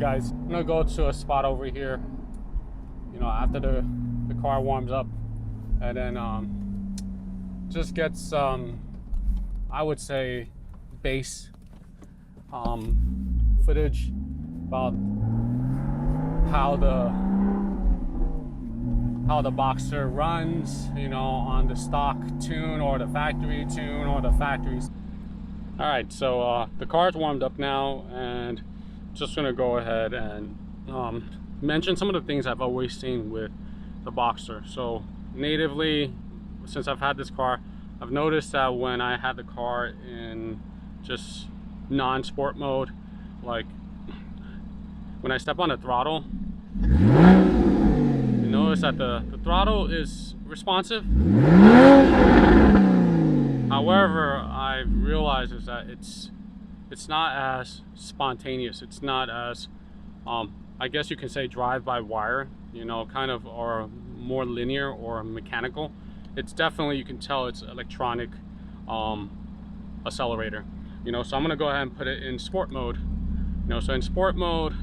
Alright guys, I'm gonna go to a spot over here, you know, after the car warms up, and then just get some, I would say, base footage about how the Boxster runs, you know, on the stock tune or the factory tune or the factories. All right, so the car's warmed up now, and just gonna go ahead and mention some of the things I've always seen with the Boxster. So natively, since I've had this car, I've noticed that when I had the car in just non-sport mode, like when I step on the throttle, you notice that the throttle is responsive. However, I've realized is that it's not as spontaneous. It's not as I guess you can say drive by wire, you know, kind of, or more linear or mechanical. It's definitely, you can tell it's electronic accelerator, you know. So I'm gonna go ahead and put it in sport mode, you know. So in sport mode,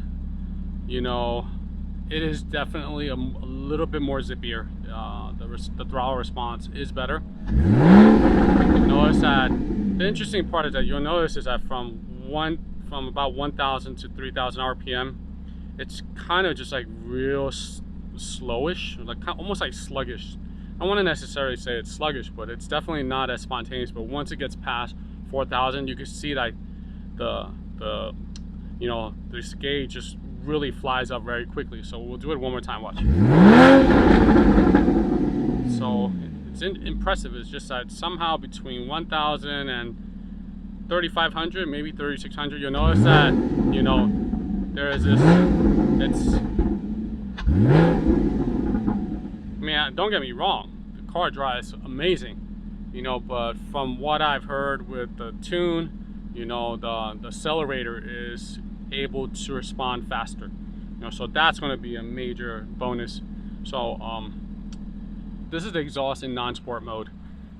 you know, it is definitely a little bit more zippier. The throttle response is better. Notice that the interesting part is that you'll notice is that from about 1,000 to 3,000 RPM, it's kind of just like real slowish, like almost like sluggish. I don't want to necessarily say it's sluggish, but it's definitely not as spontaneous. But once it gets past 4,000, you can see like the you know, this gauge just really flies up very quickly. So we'll do it one more time. Watch. So it's impressive. It's just that somehow between 1,000 and 3,500, maybe 3,600, you'll notice that, you know, there is this, it's, I mean, don't get me wrong, the car drives amazing, you know, but from what I've heard with the tune, you know, the accelerator is able to respond faster, you know, so that's going to be a major bonus. So this is the exhaust in non-sport mode.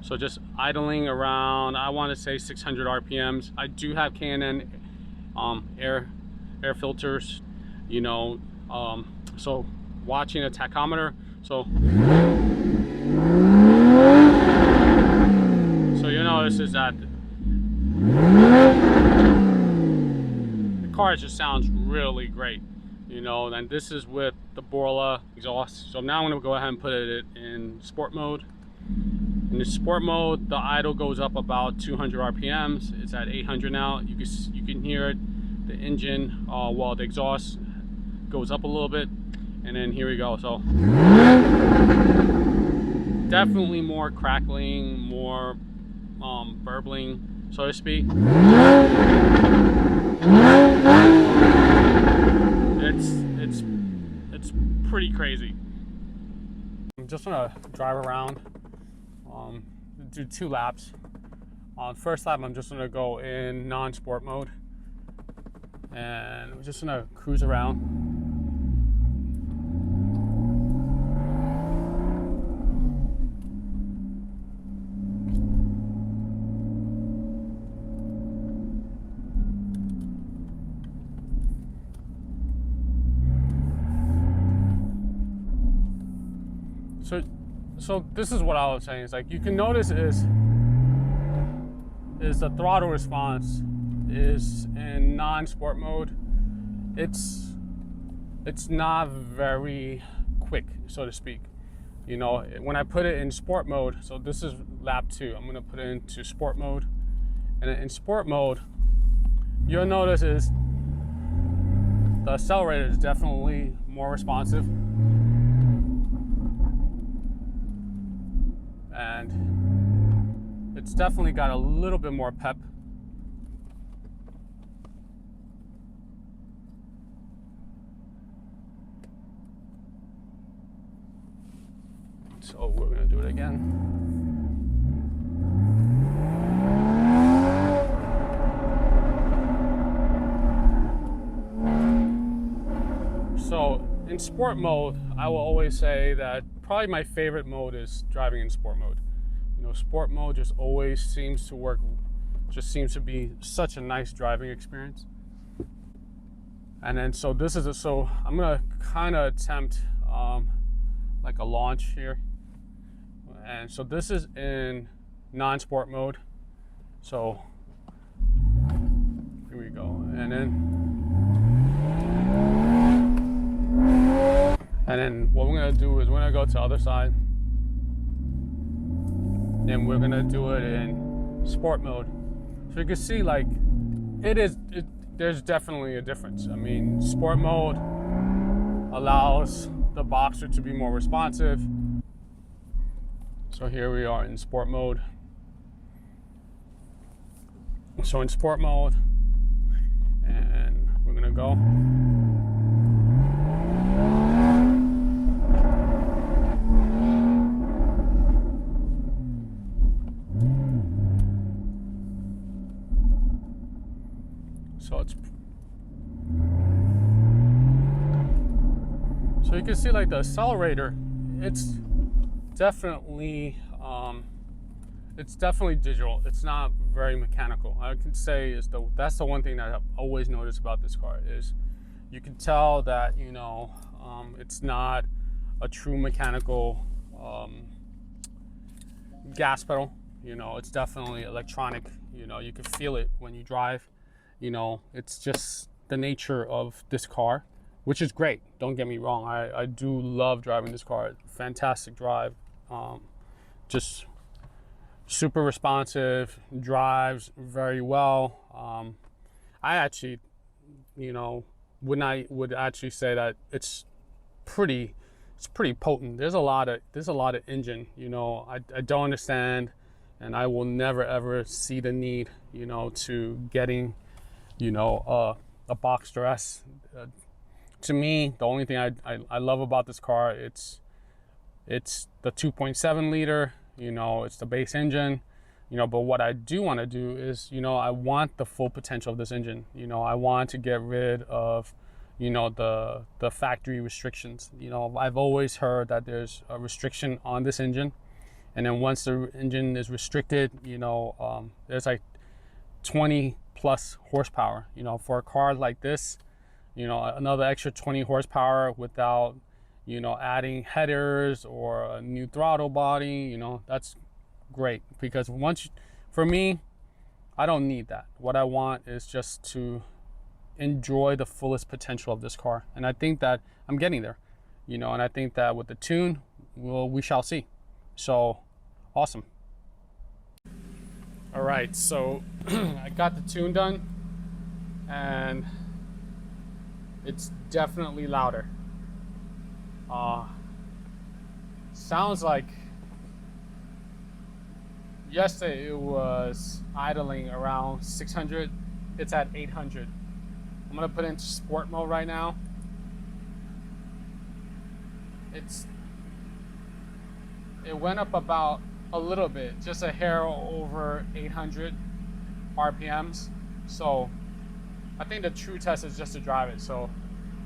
So just idling around, I want to say 600 RPMs. I do have K&N air filters, you know, so watching a tachometer. So you notice is that the car just sounds really great, you know. And this is with the Borla exhaust. So now I'm going to go ahead and put it in sport mode. In the sport mode, the idle goes up about 200 RPMs. It's at 800 now. You can hear it, the engine, while the exhaust goes up a little bit. And then here we go. So definitely more crackling, more burbling, so to speak. It's pretty crazy. I'm just gonna drive around, do 2 laps. On first lap, I'm just gonna go in non-sport mode, and we're just gonna cruise around. So this is what I was saying. It's like you can notice is the throttle response is in non-sport mode. It's not very quick, so to speak. You know, when I put it in sport mode, so this is lap 2. I'm gonna put it into sport mode, and in sport mode, you'll notice is the accelerator is definitely more responsive. And it's definitely got a little bit more pep. So we're gonna do it again. So in sport mode, I will always say that probably my favorite mode is driving in sport mode. You know, sport mode just always seems to work, just seems to be such a nice driving experience. And then so this is so I'm gonna kind of attempt like a launch here. And so this is in non-sport mode. So here we go. And then what we're gonna do is we're gonna go to the other side. And we're gonna do it in sport mode. So you can see like there's definitely a difference. I mean, sport mode allows the Boxster to be more responsive. So here we are in sport mode. So in sport mode, and we're gonna go. So you can see like the accelerator, it's definitely digital. It's not very mechanical. I can say that's the one thing that I've always noticed about this car is you can tell that, you know, it's not a true mechanical gas pedal. You know, it's definitely electronic. You know, you can feel it when you drive. You know, it's just the nature of this car, which is great. Don't get me wrong. I do love driving this car. Fantastic drive. Just super responsive, drives very well. I actually, you know, would actually say that it's pretty potent. There's a lot of engine. You know, I don't understand, and I will never ever see the need, you know, to getting, you know, a Boxster S. To me, the only thing I love about this car, it's the 2.7 liter, you know, it's the base engine, you know, but what I do want to do is, you know, I want the full potential of this engine. You know, I want to get rid of, you know, the factory restrictions. You know, I've always heard that there's a restriction on this engine, and then once the engine is restricted, you know, there's like 20 plus horsepower. You know, for a car like this, you know, another extra 20 horsepower without, you know, adding headers or a new throttle body, you know, that's great. Because for me, I don't need that. What I want is just to enjoy the fullest potential of this car. And I think that I'm getting there, you know, and I think that with the tune, we shall see. So, awesome. All right, so I got the tune done, and it's definitely louder. Sounds like yesterday it was idling around 600. It's at 800. I'm gonna put it into sport mode right now. It went up about a little bit, just a hair over 800 RPMs. So I think the true test is just to drive it. So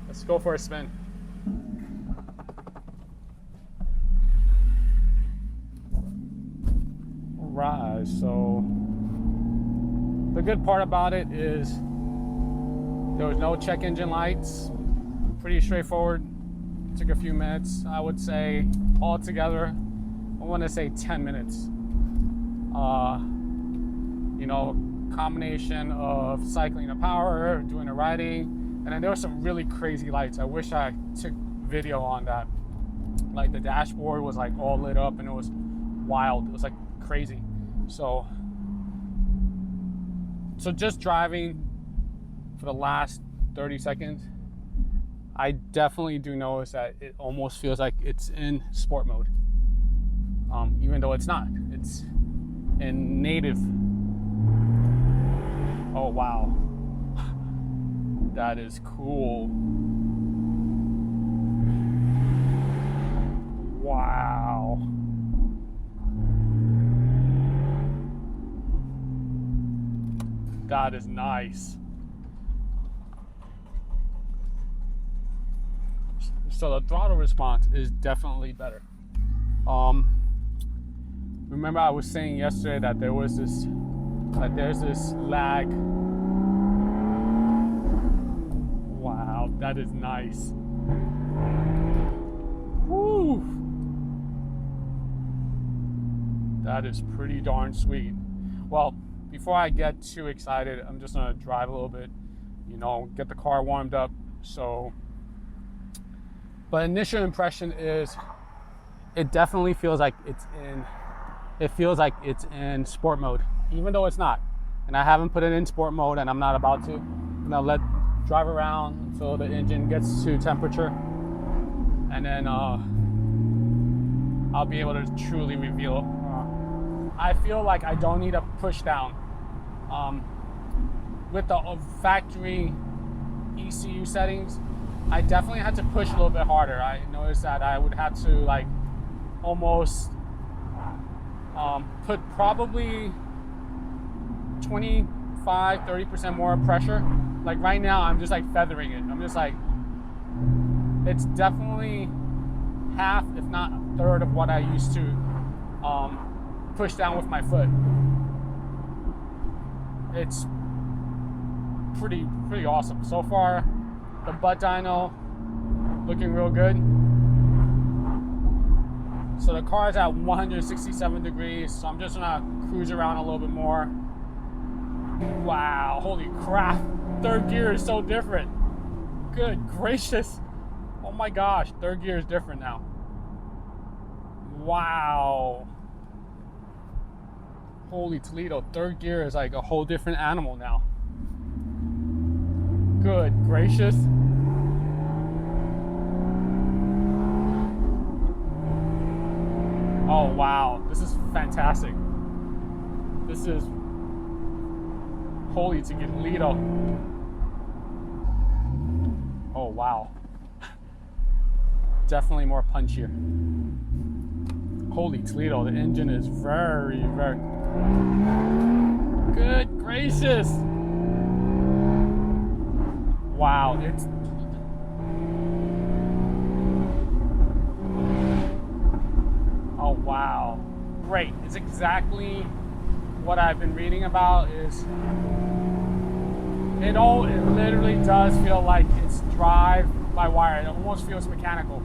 let's go for a spin. All right, so the good part about it is there was no check engine lights. Pretty straightforward. Took a few minutes. I would say altogether, I want to say 10 minutes. You know, combination of cycling the power, doing the riding, and then there were some really crazy lights. I wish I took video on that. Like the dashboard was like all lit up and it was wild. It was like crazy. So just driving for the last 30 seconds, I definitely do notice that it almost feels like it's in sport mode. Even though it's not. It's in native. Oh, wow. That is cool. Wow. That is nice. So the throttle response is definitely better. Remember I was saying yesterday that there's this lag. Wow. Wow, that is nice. Woo! That is pretty darn sweet. Well, before I get too excited, I'm just gonna drive a little bit, you know, get the car warmed up. So, but initial impression is, it definitely feels like it's in sport mode, even though it's not. And I haven't put it in sport mode, and I'm not about to. I'm gonna drive around until the engine gets to temperature, and then I'll be able to truly reveal it. I feel like I don't need a push down. With the factory ECU settings, I definitely had to push a little bit harder. I noticed that I would have to like almost put probably 25-30% more pressure. Like right now, I'm just like feathering it. I'm just like, it's definitely half, if not a third of what I used to push down with my foot. It's pretty awesome. So far, the butt dyno looking real good. So the car is at 167 degrees, so I'm just gonna cruise around a little bit more. Wow, holy crap. Third gear is so different. Good gracious. Oh my gosh, third gear is different now. Wow. Holy Toledo, third gear is like a whole different animal now. Good gracious. Oh wow, this is fantastic. This is holy Toledo. Oh wow. Definitely more punchier. Holy Toledo, the engine is very good gracious. Wow, it's oh wow, great. It's exactly what I've been reading about. Is it literally does feel like it's drive by wire. It almost feels mechanical.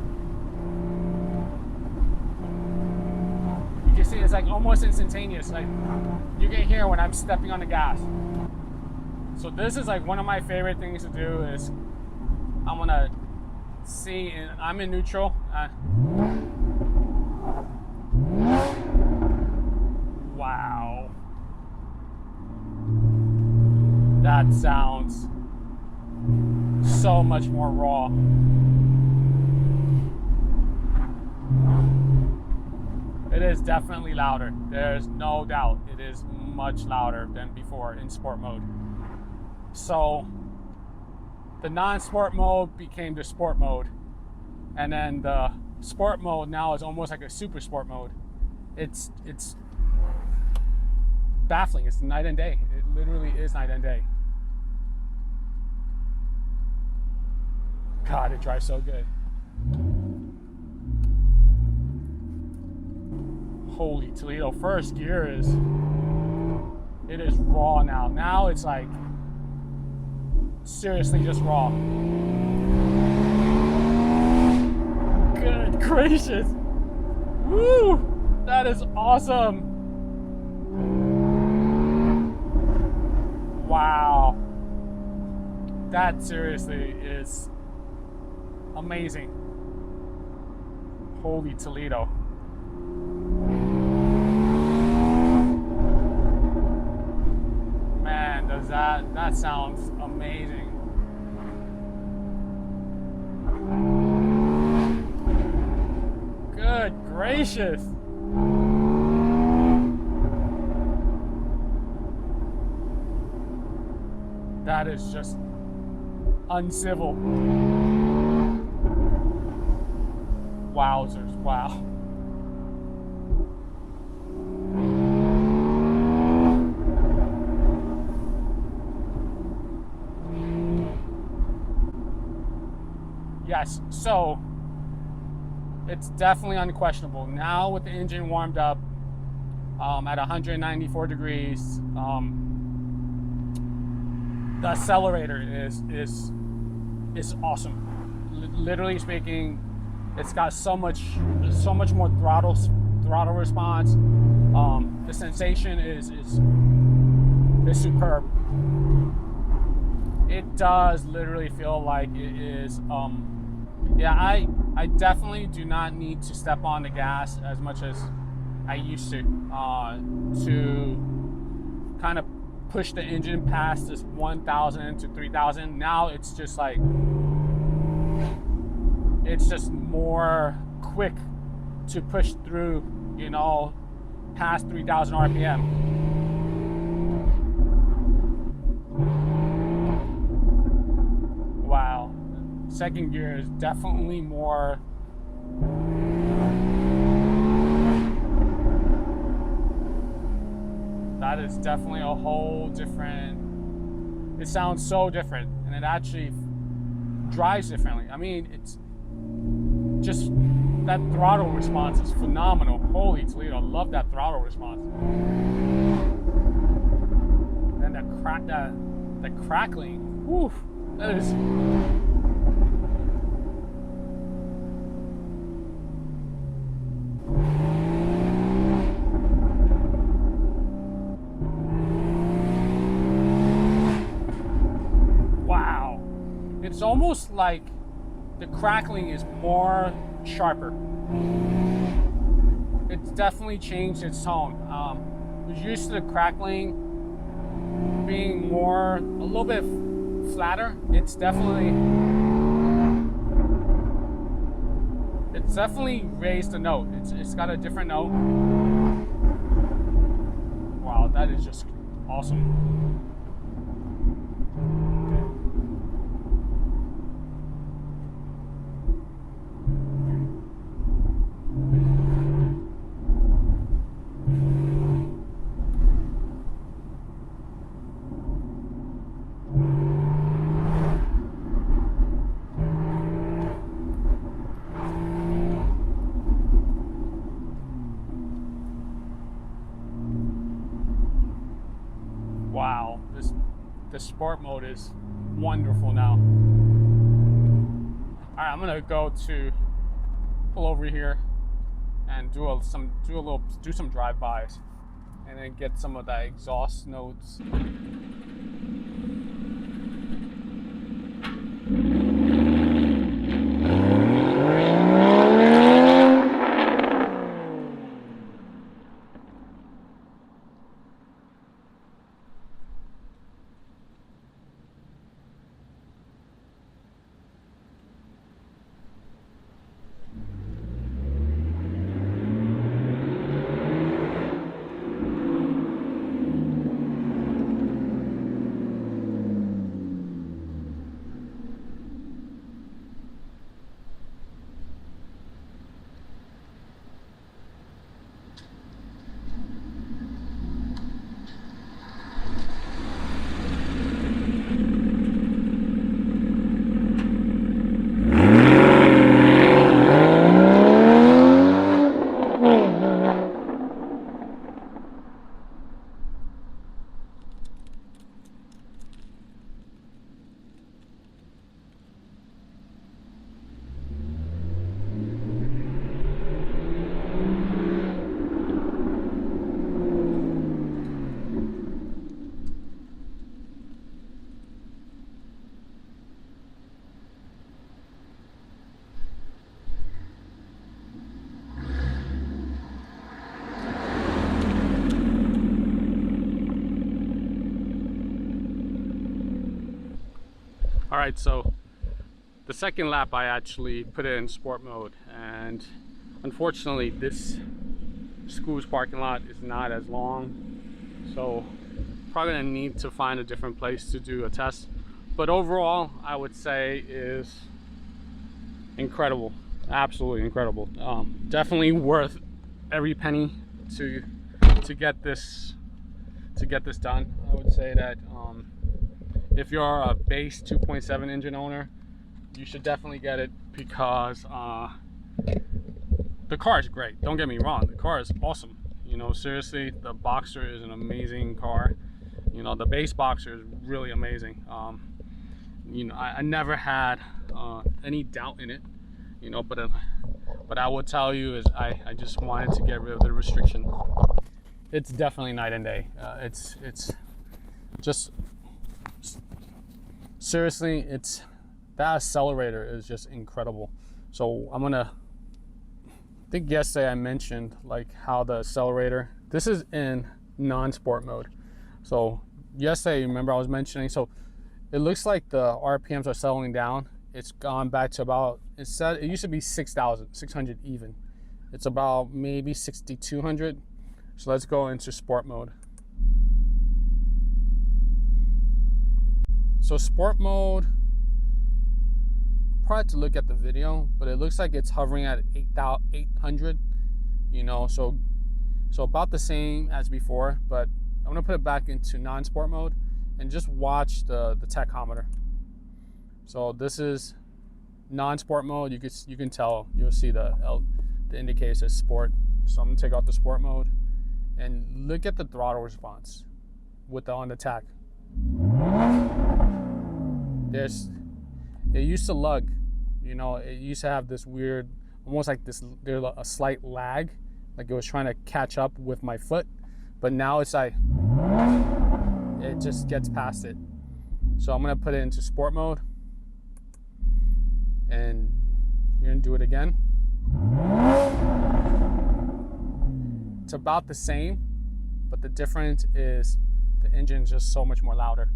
You can see it's like almost instantaneous. Like you can hear when I'm stepping on the gas. So this is like one of my favorite things to do is I'm gonna see, and I'm in neutral. Wow. That sounds so much more raw. It is definitely louder. There's no doubt. It is much louder than before in sport mode. So the non-sport mode became the sport mode. And then the sport mode now is almost like a super sport mode. It's baffling. It's night and day. It literally is night and day. God, it drives so good. Holy Toledo, first gear is raw now. Now it's like seriously just raw. Good gracious. Woo! That is awesome. Wow. That seriously is amazing. Holy Toledo. Man, does that sounds amazing. Good gracious. That is just uncivil. Wowzers, wow. Yes, so it's definitely unquestionable. Now with the engine warmed up at 194 degrees, the accelerator is is awesome. Literally speaking, it's got so much more throttle response. The sensation is superb. It does literally feel like it is. Yeah, I definitely do not need to step on the gas as much as I used to kind of push the engine past this 1,000 to 3,000. Now it's just like, it's just more quick to push through, you know, past 3,000 RPM. Wow. Second gear is definitely more, that is definitely a whole different, it sounds so different, and it actually drives differently. I mean, it's just, that throttle response is phenomenal. Holy Toledo, I love that throttle response. And the crackling, whew, that is, wow. It's almost like the crackling is more sharper. It's definitely changed its tone. I was used to the crackling being more, a little bit flatter. It's definitely raised the note. It's got a different note. Wow, that is just awesome. Wow, the sport mode is wonderful now. All right, I'm gonna pull over here and do some drive-bys, and then get some of that exhaust notes. All right, so the second lap I actually put it in sport mode, and unfortunately this school's parking lot is not as long, so probably gonna need to find a different place to do a test. But overall, I would say is incredible, absolutely incredible. Definitely worth every penny to get this done. I would say that if you're a base 2.7 engine owner, you should definitely get it, because the car is great. Don't get me wrong, the car is awesome. You know, seriously, the Boxster is an amazing car. You know, the base Boxster is really amazing. you know, I never had any doubt in it, you know, but I will tell you is I just wanted to get rid of the restriction. It's definitely night and day. It's just, seriously, that accelerator is just incredible. So I think yesterday I mentioned like how the accelerator, this is in non-sport mode. So yesterday, remember I was mentioning, so it looks like the RPMs are settling down. It's gone back to about, it used to be 6,600 even. It's about maybe 6,200. So let's go into sport mode. So sport mode, I'll probably have to look at the video, but it looks like it's hovering at 8,800, you know, so about the same as before, but I'm gonna put it back into non-sport mode and just watch the tachometer. So this is non-sport mode. You can tell, you'll see the indicator says sport. So I'm gonna take out the sport mode and look at the throttle response on the tach. It used to lug, you know, it used to have this weird, almost like there's a slight lag, like it was trying to catch up with my foot, but now it's like, it just gets past it. So I'm gonna put it into sport mode and you're gonna do it again. It's about the same, but the difference is the engine's just so much more louder.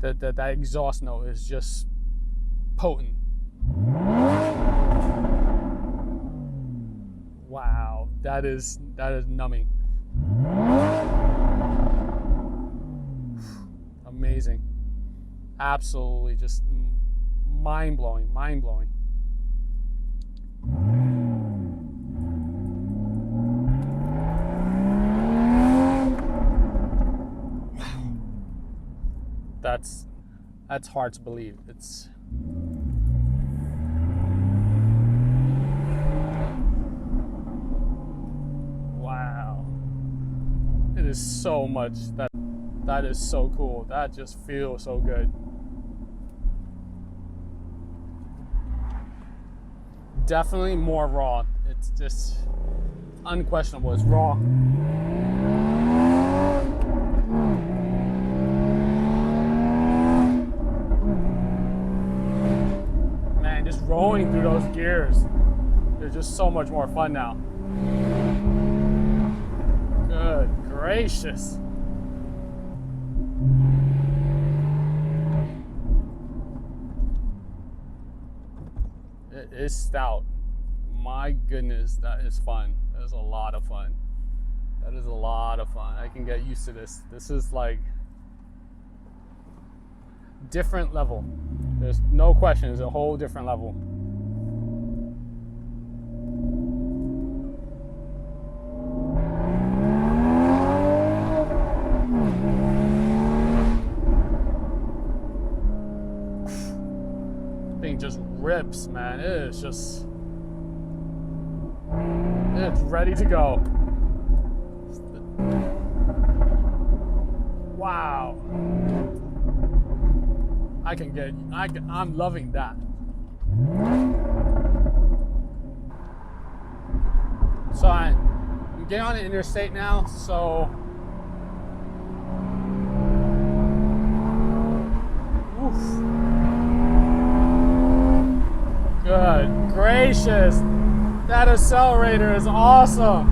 That exhaust note is just potent. Wow, that is numbing. Amazing. Absolutely just mind-blowing, mind-blowing. That's hard to believe. It's wow. It is so much. That is so cool. That just feels so good. Definitely more raw. It's just unquestionable. It's raw. Man, just rolling through those gears, they're just so much more fun now. Good gracious. It is stout. My goodness, that is fun. That is a lot of fun. That is a lot of fun. I can get used to this. This is like different level. There's no question, it's a whole different level. Thing just rips, man. It is just, it's ready to go. Wow. I'm loving that. So I'm getting on the interstate now, so oof. Good gracious, that accelerator is awesome.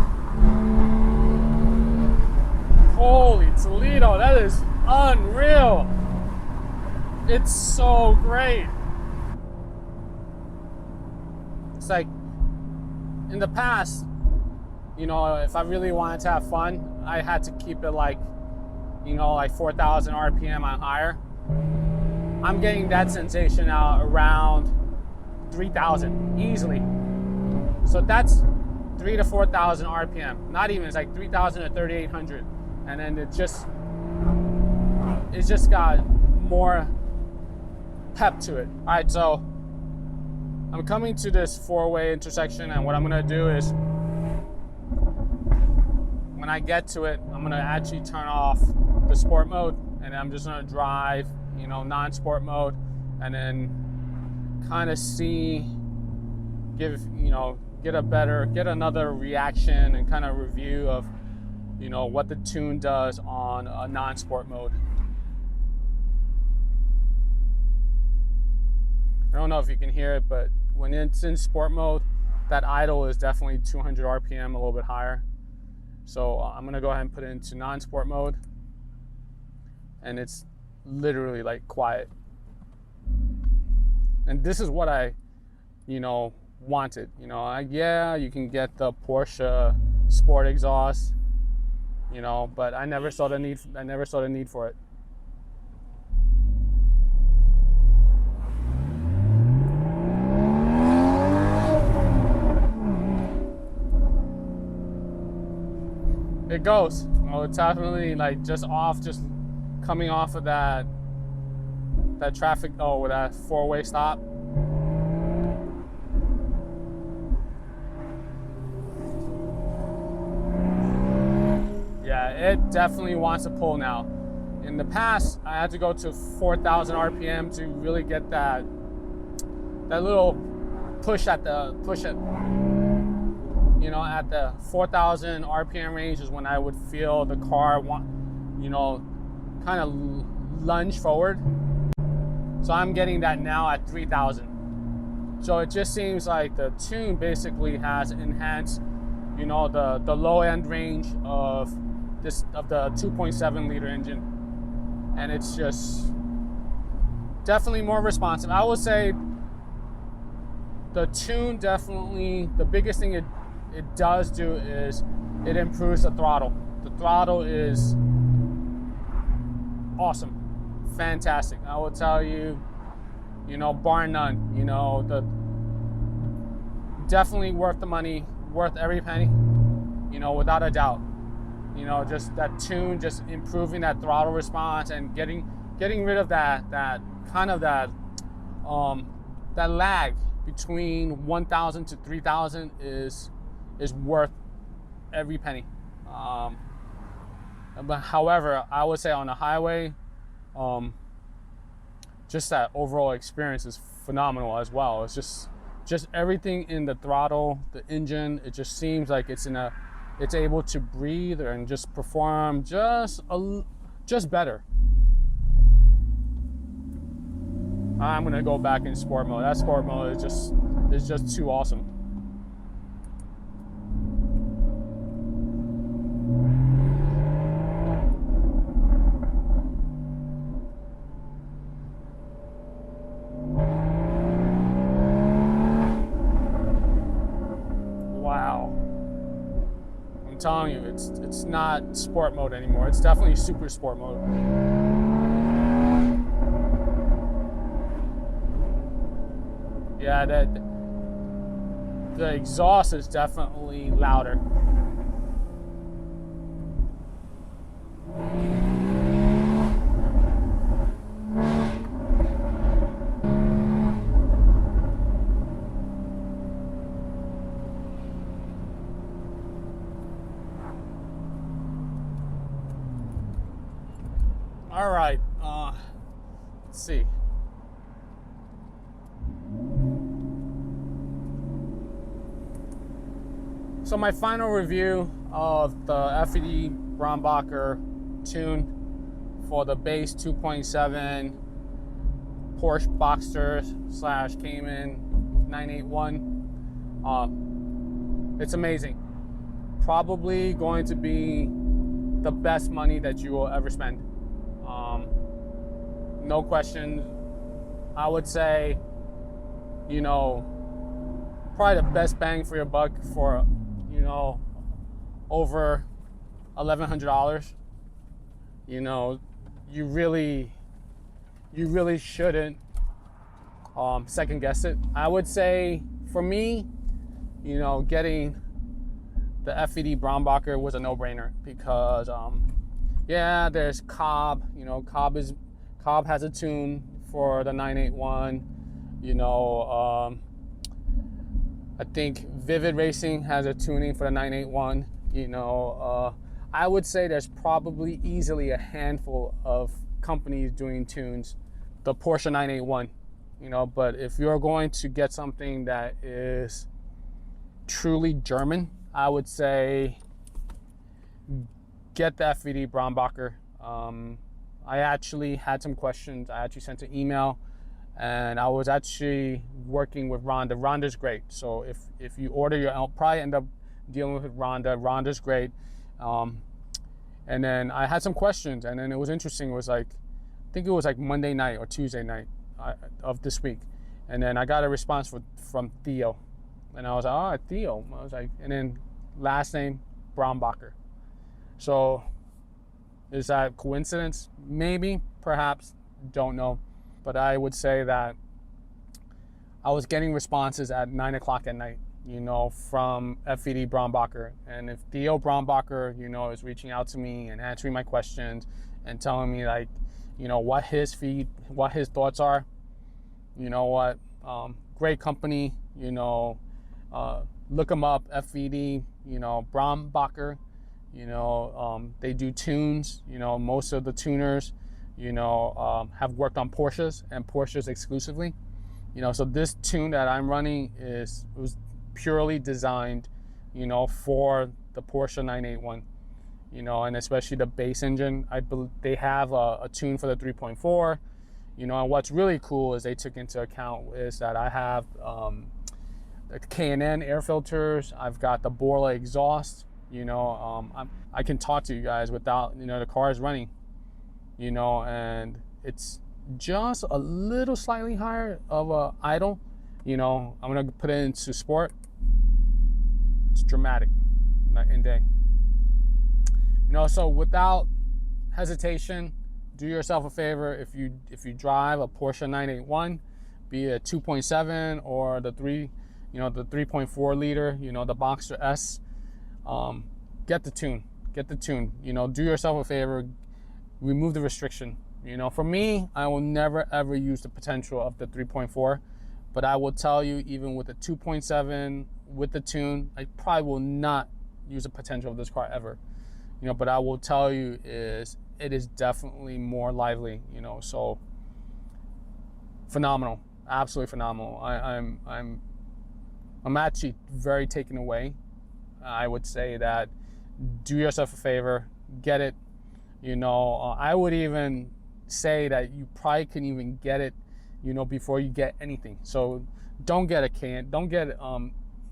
Holy Toledo, that is unreal. It's so great. It's like, in the past, you know, if I really wanted to have fun, I had to keep it like, you know, like 4,000 RPM and higher. I'm getting that sensation out around 3,000 easily. So that's 3,000 to 4,000 RPM. Not even, it's like 3,000 to 3,800. And then it's just got more pep to it. All right, so I'm coming to this four-way intersection, and what I'm gonna do is, when I get to it, I'm gonna actually turn off the sport mode and I'm just gonna drive, you know, non-sport mode, and then kind of see, get another reaction and kind of review of, you know, what the tune does on a non-sport mode. I don't know if you can hear it, but when it's in sport mode, that idle is definitely 200 RPM, a little bit higher. So I'm gonna go ahead and put it into non-sport mode, and it's literally like quiet. And this is what I, you know, wanted. You know, yeah, you can get the Porsche Sport exhaust, you know, but I never saw the need for it. It goes. Oh, it's definitely like just coming off of that traffic. Oh, with that four-way stop. Yeah, it definitely wants to pull now. In the past, I had to go to 4,000 RPM to really get that little push at you know, at the 4,000 RPM range is when I would feel the car you know, kind of lunge forward. So I'm getting that now at 3,000. So it just seems like the tune basically has enhanced, you know, the low end range of the 2.7 liter engine, and it's just definitely more responsive. I would say the tune definitely, the biggest thing it does do is it improves the throttle. The throttle is awesome, fantastic. I will tell you, you know, bar none. You know, definitely worth the money, worth every penny. You know, without a doubt. You know, just that tune, just improving that throttle response and getting rid of that lag between 1,000 to 3,000 is worth every penny. But however, I would say on the highway, just that overall experience is phenomenal as well. It's just everything in the throttle, the engine. It just seems like it's able to breathe and just perform just better. I'm gonna go back in sport mode. That sport mode is just too awesome. I'm telling you, it's not sport mode anymore. It's definitely super sport mode. Yeah, the exhaust is definitely louder. All right, let's see. So my final review of the FVD Brombacher tune for the base 2.7 Porsche Boxster / Cayman 981. It's amazing. Probably going to be the best money that you will ever spend. No question. I would say, you know, probably the best bang for your buck for, you know, over $1,100. You know, you really shouldn't second guess it. I would say for me, you know, getting the FVD Brombacher was a no-brainer because yeah, there's Cobb. You know, Cobb has a tune for the 981. You know, I think Vivid Racing has a tuning for the 981. You know, I would say there's probably easily a handful of companies doing tunes, the Porsche 981, you know, but if you're going to get something that is truly German, I would say get the FVD Brombacher. I actually had some questions. I actually sent an email, and I was actually working with Rhonda. Rhonda's great. So if you order your, I'll probably end up dealing with Rhonda. Rhonda's great. And then I had some questions, and then it was interesting. It was like, I think it was like Monday night or Tuesday night of this week. And then I got a response from Theo. And I was like, oh, Theo. I was like, and then last name, Brombacher. So is that coincidence? Maybe, perhaps, don't know. But I would say that I was getting responses at 9 o'clock at night, you know, from FVD Brombacher. And if Theo Brombacher, you know, is reaching out to me and answering my questions and telling me, like, you know, what his thoughts are, you know what, great company, you know, look them up, FVD, you know, Brombacher, you know, they do tunes, you know, most of the tuners, you know, have worked on Porsches and Porsches exclusively, you know, so this tune that I'm running was purely designed, you know, for the Porsche 981, you know, and especially the base engine. I believe they have a tune for the 3.4, you know, and what's really cool is they took into account is that I have the K&N air filters, I've got the Borla exhaust, you know, I can talk to you guys without, you know, the car is running, you know, and it's just a little slightly higher of a idle, you know. I'm gonna put it into sport. It's dramatic, night and day, you know. So without hesitation, do yourself a favor. If you drive a Porsche 981, be it 2.7 or the 3.4 liter, you know, the Boxster S, get the tune, you know, do yourself a favor, remove the restriction. You know, for me, I will never ever use the potential of the 3.4, but I will tell you, even with the 2.7 with the tune, I probably will not use the potential of this car ever. You know, but I will tell you it is definitely more lively, you know, so phenomenal, absolutely phenomenal. I'm actually very taken away. I would say that do yourself a favor, get it. You know, I would even say that you probably can even get it, you know, before you get anything. So don't get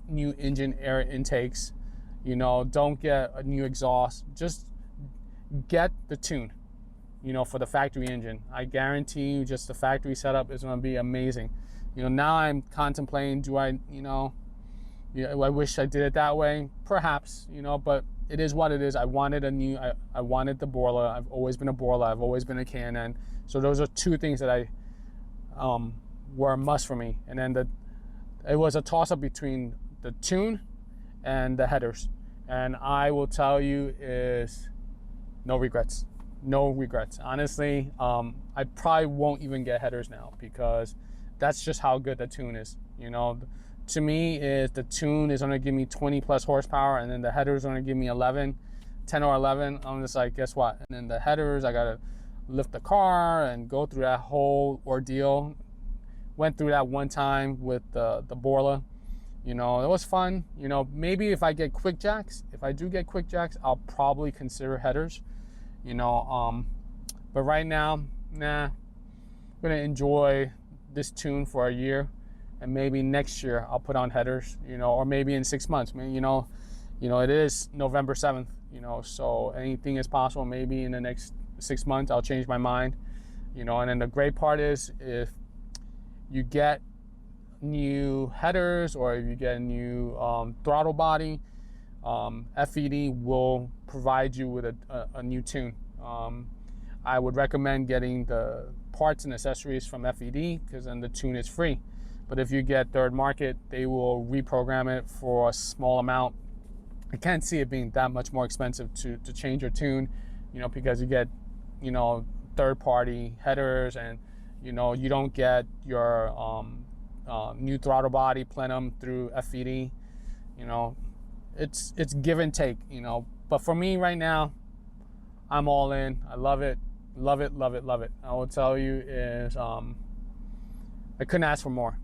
new engine air intakes, you know, don't get a new exhaust, just get the tune, you know, for the factory engine. I guarantee you just the factory setup is going to be amazing. You know, now I'm contemplating, do I, you know, I wish I did it that way, perhaps, you know, but it is what it is. I wanted I wanted the Borla. I've always been a Borla. I've always been a K&N. So those are two things that were a must for me. And then it was a toss-up between the tune and the headers. And I will tell you is no regrets. No regrets. Honestly, I probably won't even get headers now because that's just how good the tune is. You know, to me, the tune is going to give me 20 plus horsepower, and then the headers are going to give me 10 or 11. I'm just like, guess what? And then the headers, I got to lift the car and go through that whole ordeal. Went through that one time with the Borla. You know, it was fun. You know, maybe if I get quick jacks, if I do get quick jacks, I'll probably consider headers. You know, but right now, nah. I'm going to enjoy this tune for a year. And maybe next year I'll put on headers, you know, or maybe in 6 months. You know, it is November 7th, you know, so anything is possible. Maybe in the next 6 months I'll change my mind, you know. And then the great part is if you get new headers or if you get a new throttle body, FVD will provide you with a new tune. I would recommend getting the parts and accessories from FVD because then the tune is free. But if you get third market, they will reprogram it for a small amount. I can't see it being that much more expensive to change your tune, you know, because you get, you know, third party headers and, you know, you don't get your new throttle body plenum through FVD. You know, it's give and take, you know. But for me right now, I'm all in. I love it. Love it, love it, love it. I will tell you is I couldn't ask for more.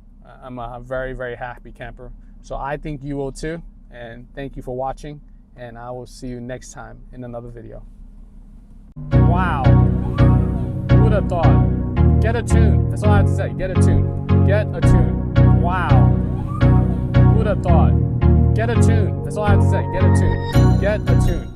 I'm a very, very happy camper. So I think you will too. And thank you for watching. And I will see you next time in another video. Wow. Who would have thought? Get a tune. That's all I have to say. Get a tune. Get a tune. Wow. Who would have thought? Get a tune. That's all I have to say. Get a tune. Get a tune.